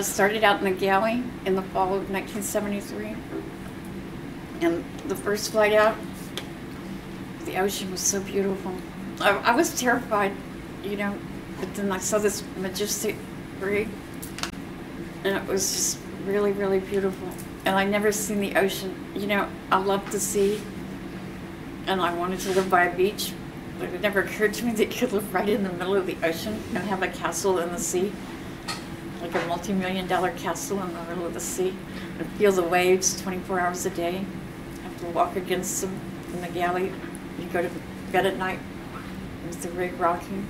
Started out in the galley in the fall of 1973. And the first flight out, the ocean was so beautiful. I was terrified, but then I saw this majestic rig, and it was just really, really beautiful. And I'd never seen the ocean. I love the sea, and I wanted to live by a beach, but it never occurred to me that you could live right in the middle of the ocean and have a castle in the sea, like a multi-million-dollar castle in the middle of the sea, and feel the waves 24 hours a day. Have to walk against them in the galley. You go to bed at night with the rig rocking,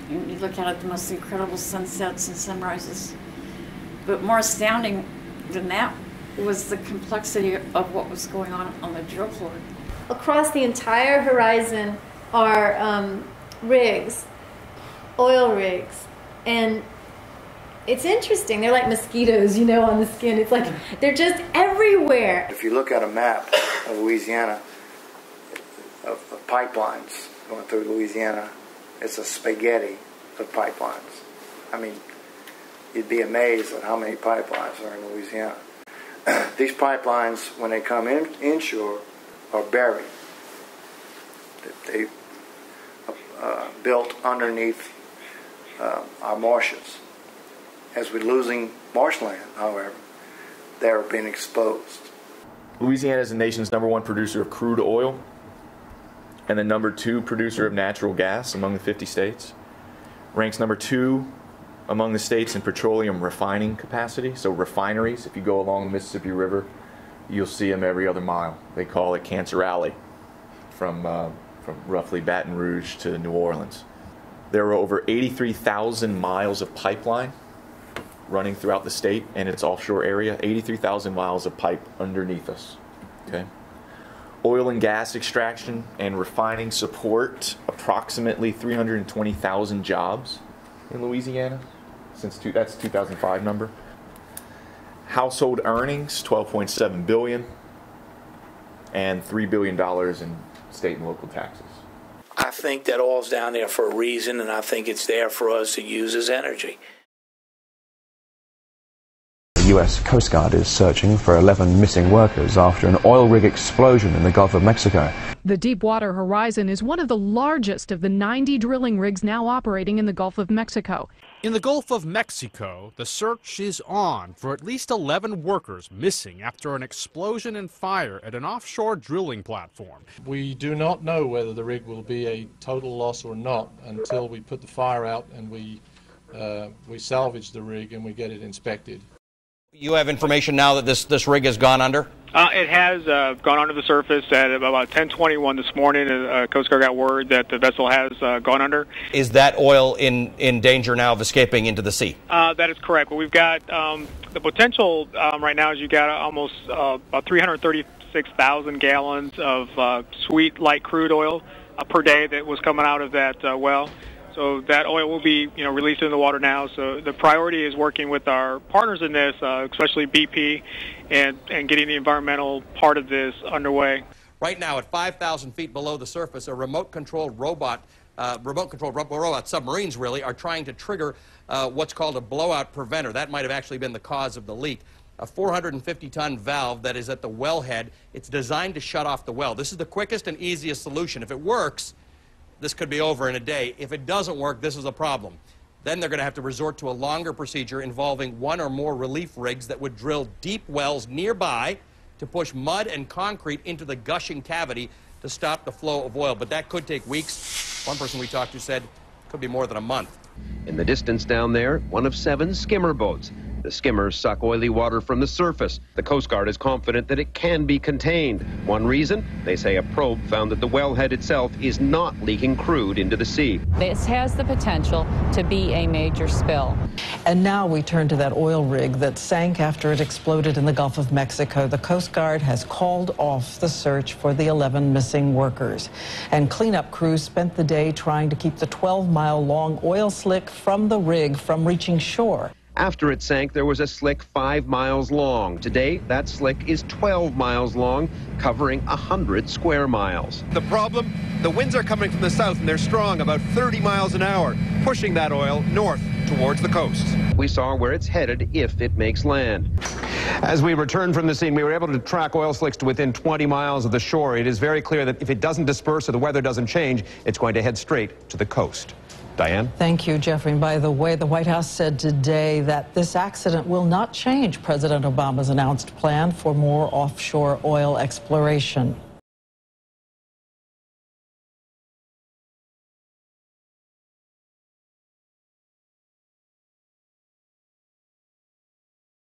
and you look out at the most incredible sunsets and sunrises. But more astounding than that was the complexity of what was going on the drill floor. Across the entire horizon are rigs, oil rigs, and it's interesting. They're like mosquitoes, on the skin. It's like they're just everywhere. If you look at a map of Louisiana, of pipelines going through Louisiana, it's a spaghetti of pipelines. I mean, you'd be amazed at how many pipelines are in Louisiana. These pipelines, when they come inshore, are buried. They built underneath our marshes. As we're losing marshland, however, they're being exposed. Louisiana is the nation's #1 producer of crude oil and the #2 producer of natural gas among the 50 states. Ranks #2 among the states in petroleum refining capacity. So refineries, if you go along the Mississippi River, you'll see them every other mile. They call it Cancer Alley from roughly Baton Rouge to New Orleans. There are over 83,000 miles of pipeline running throughout the state and its offshore area. 83,000 miles of pipe underneath us. Okay. Oil and gas extraction and refining support approximately 320,000 jobs in Louisiana. That's 2005 number. Household earnings, $12.7 billion, and $3 billion in state and local taxes. I think that all's down there for a reason, and I think it's there for us to use as energy. The U.S. Coast Guard is searching for 11 missing workers after an oil rig explosion in the Gulf of Mexico. The Deepwater Horizon is one of the largest of the 90 drilling rigs now operating in the Gulf of Mexico. In the Gulf of Mexico, the search is on for at least 11 workers missing after an explosion and fire at an offshore drilling platform. We do not know whether the rig will be a total loss or not until we put the fire out and we salvage the rig and we get it inspected. You have information now that this rig has gone under? It has gone under the surface at about 10:21 this morning. Coast Guard got word that the vessel has gone under. Is that oil in danger now of escaping into the sea? That is correct. But we've got the potential right now is you got almost about 336,000 gallons of sweet light crude oil per day that was coming out of that well. So that oil will be, released into the water now. So the priority is working with our partners in this, especially BP, and getting the environmental part of this underway. Right now, at 5,000 feet below the surface, a remote-controlled submarines really are trying to trigger what's called a blowout preventer. That might have actually been the cause of the leak. A 450-ton valve that is at the wellhead. It's designed to shut off the well. This is the quickest and easiest solution. If it works, this could be over in a day. If it doesn't work, this is a problem. Then they're going to have to resort to a longer procedure involving one or more relief rigs that would drill deep wells nearby to push mud and concrete into the gushing cavity to stop the flow of oil. But that could take weeks. One person we talked to said it could be more than a month. In the distance down there, one of 7 skimmer boats. The skimmers suck oily water from the surface. The Coast Guard is confident that it can be contained. One reason? They say a probe found that the wellhead itself is not leaking crude into the sea. This has the potential to be a major spill. And now we turn to that oil rig that sank after it exploded in the Gulf of Mexico. The Coast Guard has called off the search for the 11 missing workers. And cleanup crews spent the day trying to keep the 12-mile-long oil slick from the rig from reaching shore. After it sank, there was a slick 5 miles long. Today, that slick is 12 miles long, covering 100 square miles. The problem? The winds are coming from the south, and they're strong, about 30 miles an hour, pushing that oil north towards the coast. We saw where it's headed if it makes land. As we returned from the scene, we were able to track oil slicks to within 20 miles of the shore. It is very clear that if it doesn't disperse or the weather doesn't change, it's going to head straight to the coast. Diane? Thank you, Jeffrey. And by the way, the White House said today that this accident will not change President Obama's announced plan for more offshore oil exploration.